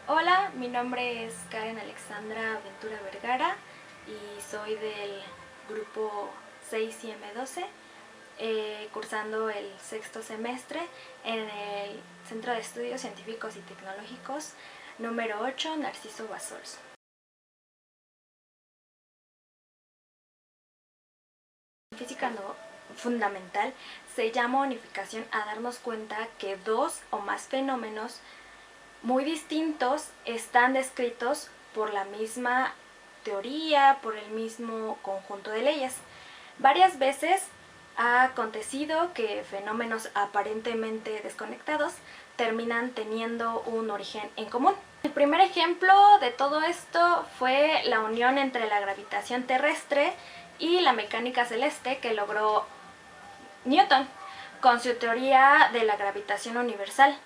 Hola, mi nombre es Karen Alexandra Ventura Vergara y soy del grupo 6IM12, cursando el sexto semestre en el Centro de Estudios Científicos y Tecnológicos número 8, Narciso Bassols. Física fundamental se llama unificación a darnos cuenta que dos o más fenómenos muy distintos están descritos por la misma teoría, por el mismo conjunto de leyes. Varias veces ha acontecido que fenómenos aparentemente desconectados terminan teniendo un origen en común. El primer ejemplo de todo esto fue la unión entre la gravitación terrestre y la mecánica celeste que logró Newton con su teoría de la gravitación universal.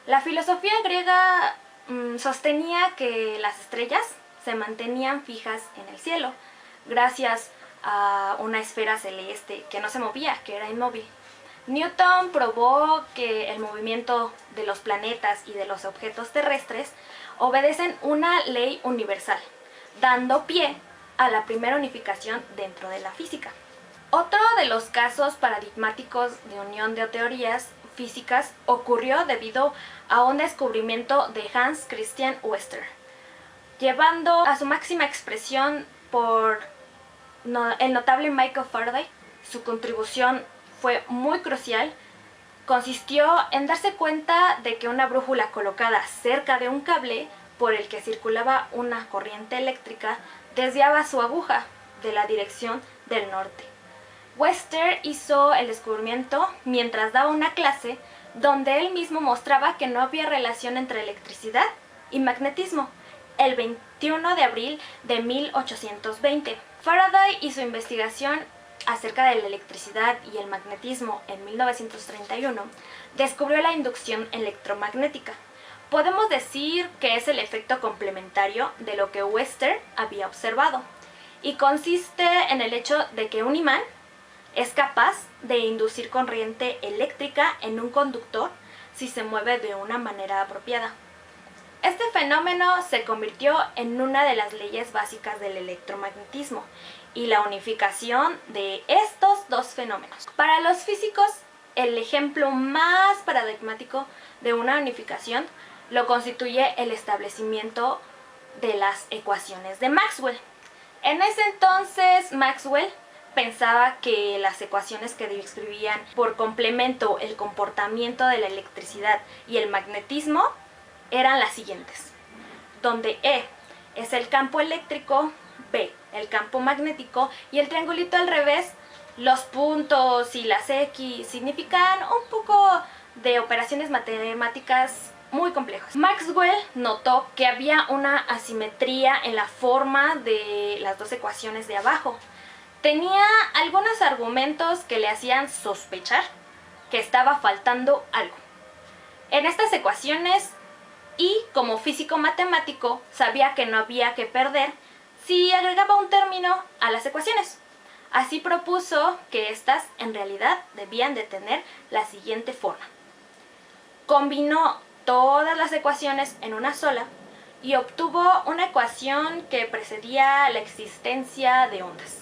La filosofía griega sostenía que las estrellas se mantenían fijas en el cielo gracias a una esfera celeste que no se movía, que era inmóvil. Newton probó que el movimiento de los planetas y de los objetos terrestres obedecen una ley universal, dando pie a la primera unificación dentro de la física. Otro de los casos paradigmáticos de unión de teorías físicas ocurrió debido a un descubrimiento de Hans Christian Oersted, llevando a su máxima expresión por el notable Michael Faraday. Su contribución fue muy crucial. Consistió en darse cuenta de que una brújula colocada cerca de un cable por el que circulaba una corriente eléctrica desviaba su aguja de la dirección del norte. Oersted hizo el descubrimiento mientras daba una clase donde él mismo mostraba que no había relación entre electricidad y magnetismo, el 21 de abril de 1820. Faraday y su investigación acerca de la electricidad y el magnetismo en 1931 descubrió la inducción electromagnética. Podemos decir que es el efecto complementario de lo que Oersted había observado y consiste en el hecho de que un imán es capaz de inducir corriente eléctrica en un conductor si se mueve de una manera apropiada. Este fenómeno se convirtió en una de las leyes básicas del electromagnetismo y la unificación de estos dos fenómenos. Para los físicos, el ejemplo más paradigmático de una unificación lo constituye el establecimiento de las ecuaciones de Maxwell. En ese entonces, Maxwell pensaba que las ecuaciones que describían por complemento el comportamiento de la electricidad y el magnetismo eran las siguientes, donde E es el campo eléctrico, B el campo magnético y el triangulito al revés, los puntos y las X significan un poco de operaciones matemáticas muy complejas. Maxwell notó que había una asimetría en la forma de las dos ecuaciones de abajo. Tenía algunos argumentos que le hacían sospechar que estaba faltando algo en estas ecuaciones y, como físico matemático, sabía que no había que perder si agregaba un término a las ecuaciones. Así propuso que éstas en realidad debían de tener la siguiente forma. Combinó todas las ecuaciones en una sola y obtuvo una ecuación que precedía la existencia de ondas,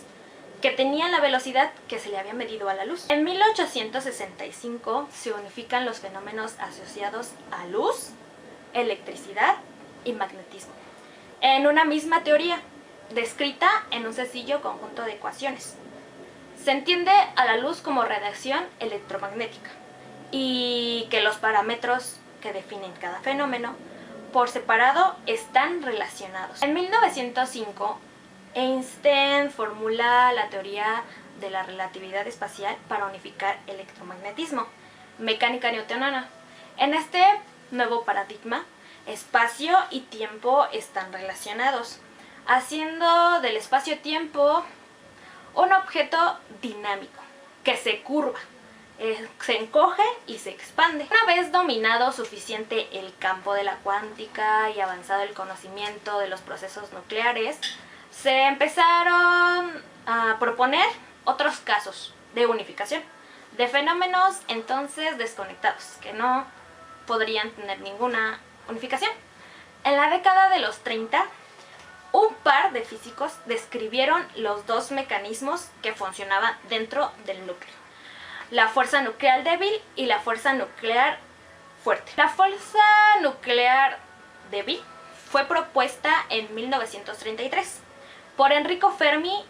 que tenían la velocidad que se le había medido a la luz. En 1865 se unifican los fenómenos asociados a luz, electricidad y magnetismo en una misma teoría, descrita en un sencillo conjunto de ecuaciones. Se entiende a la luz como radiación electromagnética y que los parámetros que definen cada fenómeno por separado están relacionados. En 1905, Einstein formula la teoría de la relatividad espacial para unificar electromagnetismo, mecánica newtoniana. En este nuevo paradigma, espacio y tiempo están relacionados, haciendo del espacio-tiempo un objeto dinámico que se curva, se encoge y se expande. Una vez dominado suficiente el campo de la cuántica y avanzado el conocimiento de los procesos nucleares, se empezaron a proponer otros casos de unificación de fenómenos entonces desconectados, que no podrían tener ninguna unificación. En la década de los 30, un par de físicos describieron los dos mecanismos que funcionaban dentro del núcleo: la fuerza nuclear débil y la fuerza nuclear fuerte. La fuerza nuclear débil fue propuesta en 1933 por Enrico Fermi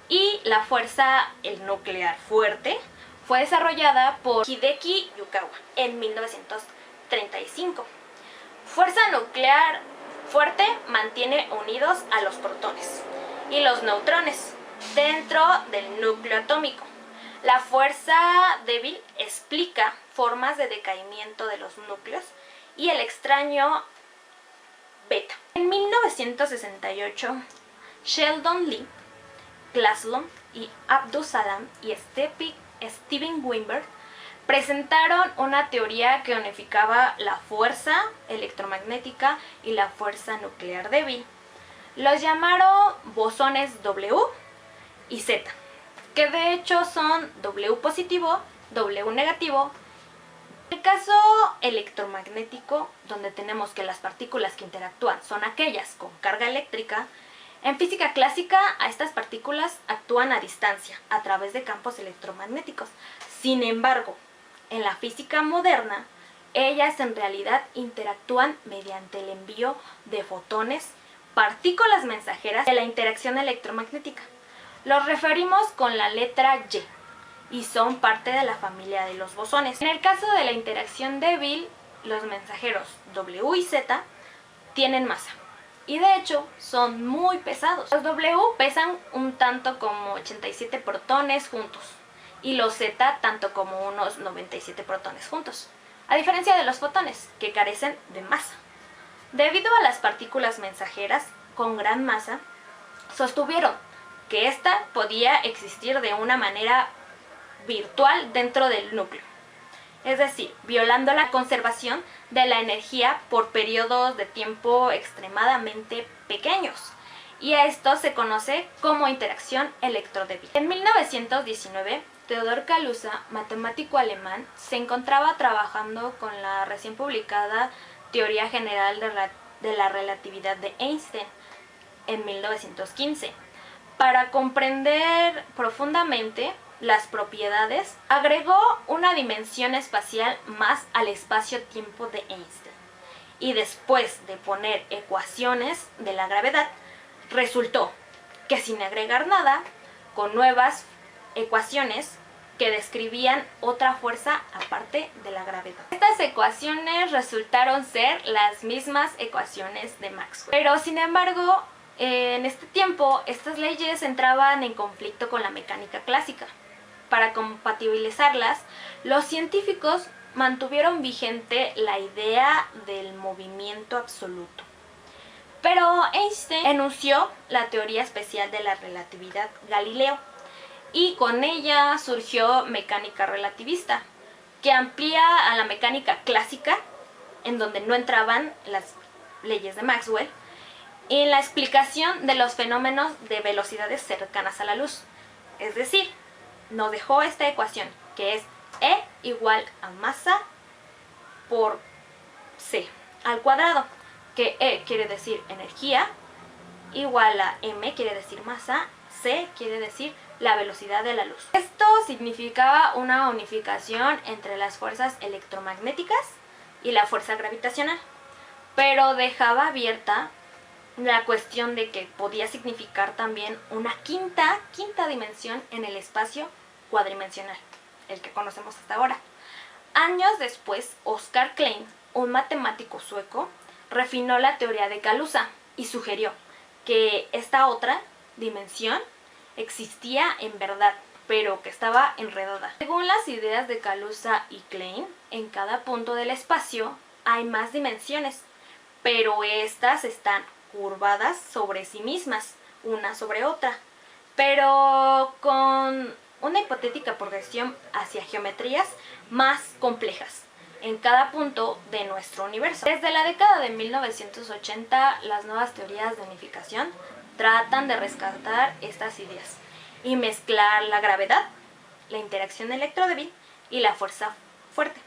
y la fuerza nuclear fuerte fue desarrollada por Hideki Yukawa en 1935. Fuerza nuclear fuerte mantiene unidos a los protones y los neutrones dentro del núcleo atómico. La fuerza débil explica formas de decaimiento de los núcleos y el extraño beta. En 1968, Sheldon Lee, Glaslow y Abdus Salam y Steven Weinberg presentaron una teoría que unificaba la fuerza electromagnética y la fuerza nuclear débil. Los llamaron bosones W y Z, que de hecho son W positivo, W negativo. En el caso electromagnético, donde tenemos que las partículas que interactúan son aquellas con carga eléctrica, en física clásica a estas partículas actúan a distancia, a través de campos electromagnéticos. Sin embargo, en la física moderna, ellas en realidad interactúan mediante el envío de fotones, partículas mensajeras de la interacción electromagnética. Los referimos con la letra Y y son parte de la familia de los bosones. En el caso de la interacción débil, los mensajeros W y Z tienen masa y de hecho son muy pesados. Los W pesan un tanto como 87 protones juntos y los Z tanto como unos 97 protones juntos, a diferencia de los fotones, que carecen de masa. Debido a las partículas mensajeras con gran masa, sostuvieron que ésta podía existir de una manera virtual dentro del núcleo, es decir, violando la conservación de la energía por periodos de tiempo extremadamente pequeños, y a esto se conoce como interacción electrodébil. En 1919, Theodor Kaluza, matemático alemán, se encontraba trabajando con la recién publicada Teoría General de la Relatividad de Einstein en 1915. Para comprender profundamente las propiedades, agregó una dimensión espacial más al espacio-tiempo de Einstein. Y después de poner ecuaciones de la gravedad, resultó que sin agregar nada, con nuevas ecuaciones que describían otra fuerza aparte de la gravedad. Estas ecuaciones resultaron ser las mismas ecuaciones de Maxwell. Pero sin embargo, en este tiempo, estas leyes entraban en conflicto con la mecánica clásica. Para compatibilizarlas, los científicos mantuvieron vigente la idea del movimiento absoluto. Pero Einstein enunció la teoría especial de la relatividad Galileo, y con ella surgió mecánica relativista, que amplía a la mecánica clásica, en donde no entraban las leyes de Maxwell, en la explicación de los fenómenos de velocidades cercanas a la luz. Es decir, nos dejó esta ecuación, que es E igual a masa por C al cuadrado, que E quiere decir energía, igual a M quiere decir masa, C quiere decir la velocidad de la luz. Esto significaba una unificación entre las fuerzas electromagnéticas y la fuerza gravitacional, pero dejaba abierta la cuestión de que podía significar también una quinta dimensión en el espacio cuadridimensional, el que conocemos hasta ahora. Años después, Oskar Klein, un matemático sueco, refinó la teoría de Kaluza y sugirió que esta otra dimensión existía en verdad, pero que estaba enredada. Según las ideas de Kaluza y Klein, en cada punto del espacio hay más dimensiones, pero estas están curvadas sobre sí mismas, una sobre otra, pero con una hipotética progresión hacia geometrías más complejas en cada punto de nuestro universo. Desde la década de 1980, las nuevas teorías de unificación tratan de rescatar estas ideas y mezclar la gravedad, la interacción electrodébil y la fuerza fuerte,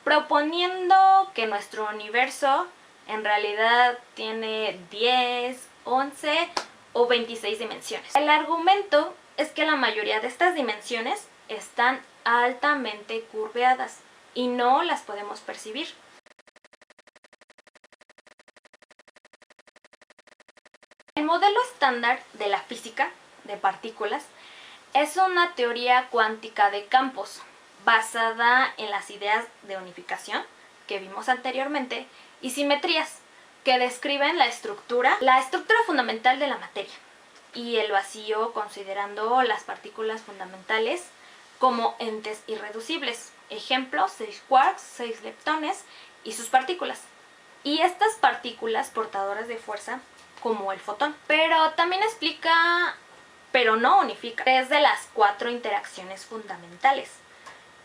proponiendo que nuestro universo En realidad tiene 10, 11 o 26 dimensiones. El argumento es que la mayoría de estas dimensiones están altamente curveadas y no las podemos percibir. El modelo estándar de la física de partículas es una teoría cuántica de campos basada en las ideas de unificación que vimos anteriormente y simetrías que describen la estructura fundamental de la materia y el vacío, considerando las partículas fundamentales como entes irreducibles. Ejemplo, 6 quarks, 6 leptones y sus partículas. Y estas partículas portadoras de fuerza como el fotón. Pero también explica, pero no unifica, 3 de las 4 interacciones fundamentales: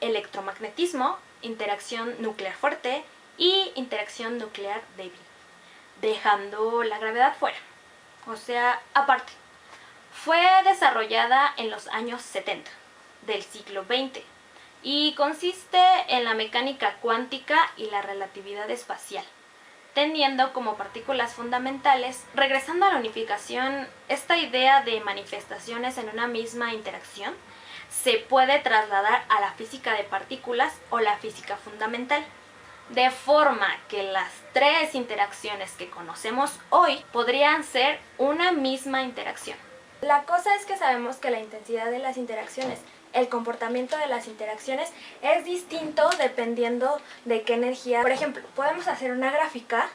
electromagnetismo, interacción nuclear fuerte y interacción nuclear débil, dejando la gravedad fuera, o sea, aparte. Fue desarrollada en los años 70 del siglo XX y consiste en la mecánica cuántica y la relatividad espacial, teniendo como partículas fundamentales. Regresando a la unificación, esta idea de manifestaciones en una misma interacción se puede trasladar a la física de partículas o la física fundamental, de forma que las 3 interacciones que conocemos hoy podrían ser una misma interacción. La cosa es que sabemos que la intensidad de las interacciones, el comportamiento de las interacciones es distinto dependiendo de qué energía. Por ejemplo, podemos hacer una gráfica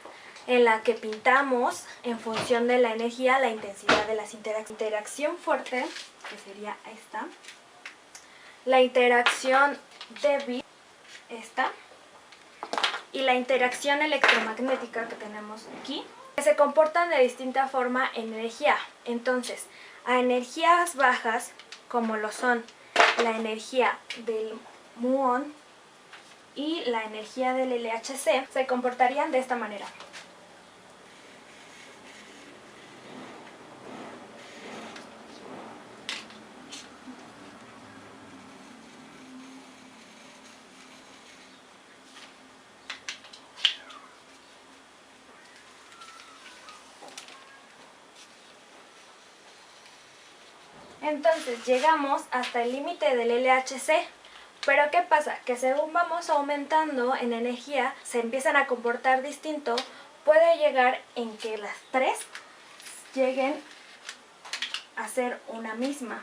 en la que pintamos en función de la energía la intensidad de las interacciones. Interacción fuerte, que sería esta. La interacción débil, esta. Y la interacción electromagnética que tenemos aquí, que se comportan de distinta forma en energía. Entonces, a energías bajas, como lo son la energía del muón y la energía del LHC, se comportarían de esta manera. Entonces llegamos hasta el límite del LHC, pero ¿qué pasa? Que según vamos aumentando en energía, se empiezan a comportar distinto. Puede llegar en que las 3 lleguen a ser una misma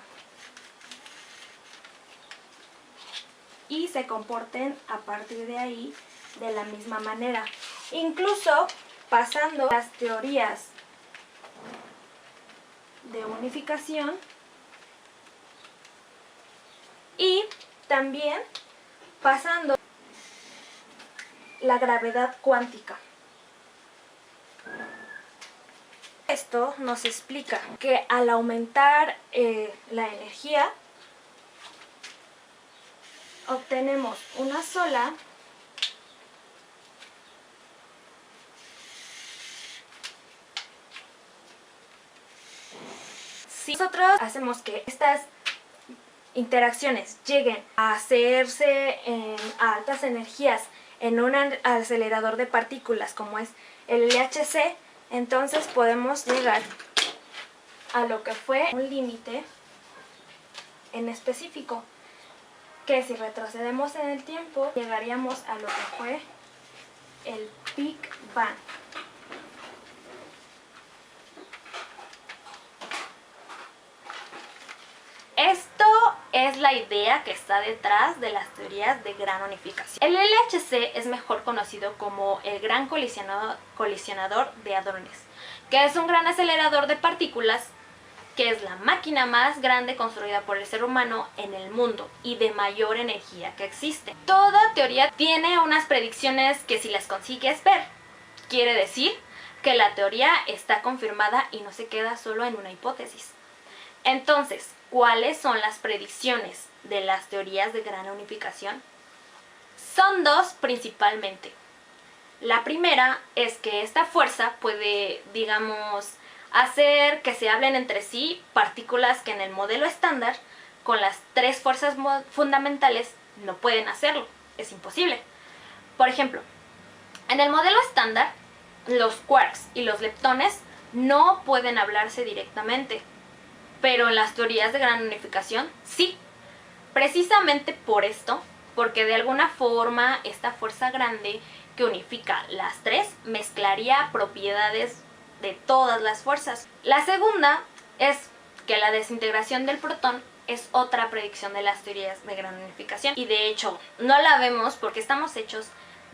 y se comporten a partir de ahí de la misma manera. Incluso pasando las teorías de unificación y también pasando la gravedad cuántica. Esto nos explica que al aumentar la energía, obtenemos una sola si nosotros hacemos que estas interacciones lleguen a hacerse a altas energías en un acelerador de partículas como es el LHC, entonces podemos llegar a lo que fue un límite en específico, que si retrocedemos en el tiempo llegaríamos a lo que fue el Big Bang. Esto es la idea que está detrás de las teorías de gran unificación. El LHC es mejor conocido como el Gran Colisionador de Hadrones, que es un gran acelerador de partículas, que es la máquina más grande construida por el ser humano en el mundo y de mayor energía que existe. Toda teoría tiene unas predicciones que si las consigues ver, quiere decir que la teoría está confirmada y no se queda solo en una hipótesis. Entonces, ¿cuáles son las predicciones de las teorías de gran unificación? Son 2 principalmente. La primera es que esta fuerza puede, digamos, hacer que se hablen entre sí partículas que en el modelo estándar, con las 3 fuerzas fundamentales, no pueden hacerlo. Es imposible. Por ejemplo, en el modelo estándar, los quarks y los leptones no pueden hablarse directamente, pero en las teorías de gran unificación sí. Precisamente por esto, porque de alguna forma esta fuerza grande que unifica las tres mezclaría propiedades de todas las fuerzas. La segunda es que la desintegración del protón es otra predicción de las teorías de gran unificación, y de hecho no la vemos porque estamos hechos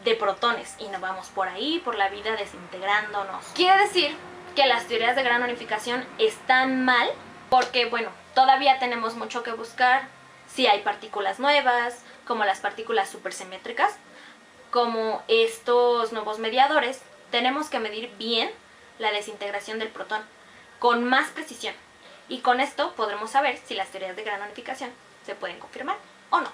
de protones y no vamos por ahí por la vida desintegrándonos. Quiere decir que las teorías de gran unificación están mal porque, bueno, todavía tenemos mucho que buscar. Si hay partículas nuevas, como las partículas supersimétricas, como estos nuevos mediadores, tenemos que medir bien la desintegración del protón con más precisión, y con esto podremos saber si las teorías de gran unificación se pueden confirmar o no.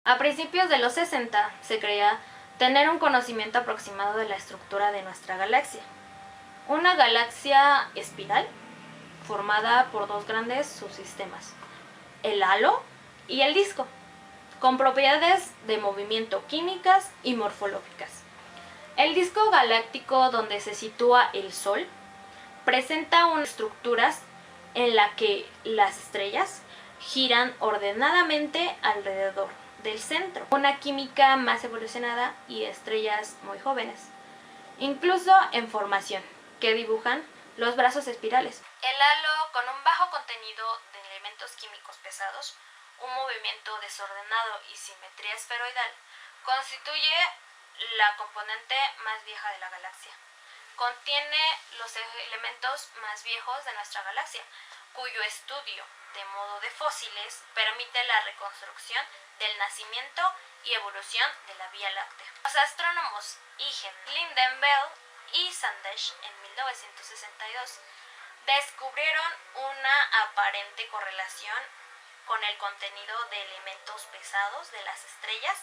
A principios de los 60 se creía tener un conocimiento aproximado de la estructura de nuestra galaxia. Una galaxia espiral formada por dos grandes subsistemas, el halo y el disco, con propiedades de movimiento químicas y morfológicas. El disco galáctico, donde se sitúa el Sol, presenta unas estructuras en la que las estrellas giran ordenadamente alrededor del centro, una química más evolucionada y estrellas muy jóvenes, incluso en formación, que dibujan los brazos espirales. El halo, con un bajo contenido de elementos químicos pesados, un movimiento desordenado y simetría esferoidal, constituye la componente más vieja de la galaxia. Contiene los elementos más viejos de nuestra galaxia, cuyo estudio de modo de fósiles permite la reconstrucción del nacimiento y evolución de la Vía Láctea. Los astrónomos Huygens, Lynden-Bell y Sandage en 1962 descubrieron una aparente correlación con el contenido de elementos pesados de las estrellas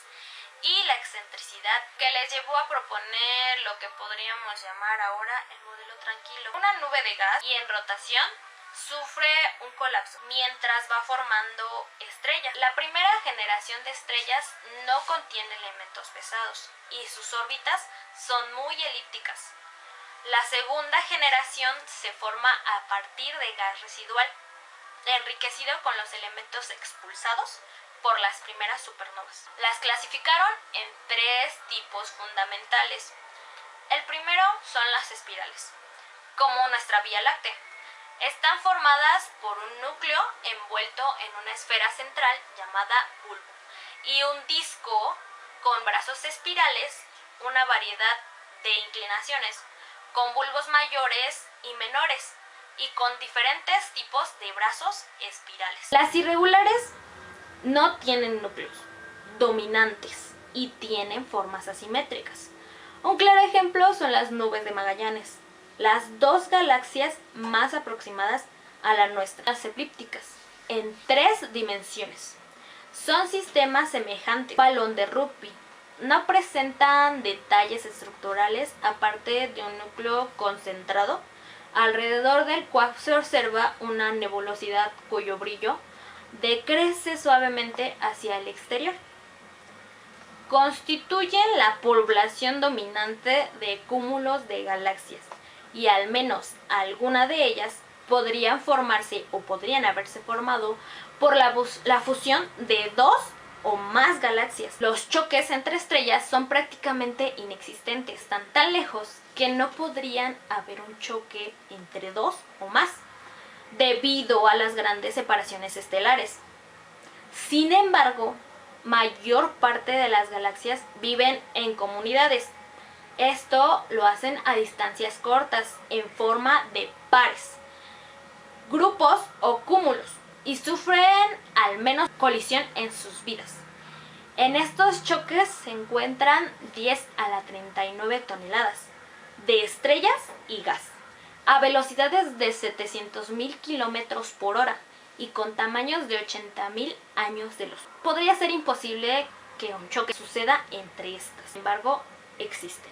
y la excentricidad, que les llevó a proponer lo que podríamos llamar ahora el modelo tranquilo. Una nube de gas y en rotación sufre un colapso mientras va formando estrellas. La primera generación de estrellas no contiene elementos pesados y sus órbitas son muy elípticas. La segunda generación se forma a partir de gas residual, enriquecido con los elementos expulsados por las primeras supernovas. Las clasificaron en tres tipos fundamentales. El primero son las espirales, como nuestra Vía Láctea. Están formadas por un núcleo envuelto en una esfera central llamada bulbo y un disco con brazos espirales, una variedad de inclinaciones, con bulbos mayores y menores y con diferentes tipos de brazos espirales. Las irregulares no tienen núcleos dominantes y tienen formas asimétricas. Un claro ejemplo son las nubes de Magallanes, las dos galaxias más aproximadas a la nuestra, las elípticas, en 3 dimensiones. Son sistemas semejantes a un balón de rugby. No presentan detalles estructurales aparte de un núcleo concentrado, alrededor del cual se observa una nebulosidad cuyo brillo decrece suavemente hacia el exterior. Constituyen la población dominante de cúmulos de galaxias, y al menos alguna de ellas podrían formarse o podrían haberse formado por la fusión de 2 o más galaxias. Los choques entre estrellas son prácticamente inexistentes, están tan lejos que no podrían haber un choque entre 2 o más, debido a las grandes separaciones estelares. Sin embargo, mayor parte de las galaxias viven en comunidades. Esto lo hacen a distancias cortas, en forma de pares, grupos o cúmulos, y sufren al menos colisión en sus vidas. En estos choques se encuentran 10 a la 39 toneladas de estrellas y gas, a velocidades de 700.000 kilómetros por hora y con tamaños de 80.000 años de luz. Podría ser imposible que un choque suceda entre estas, sin embargo, existen.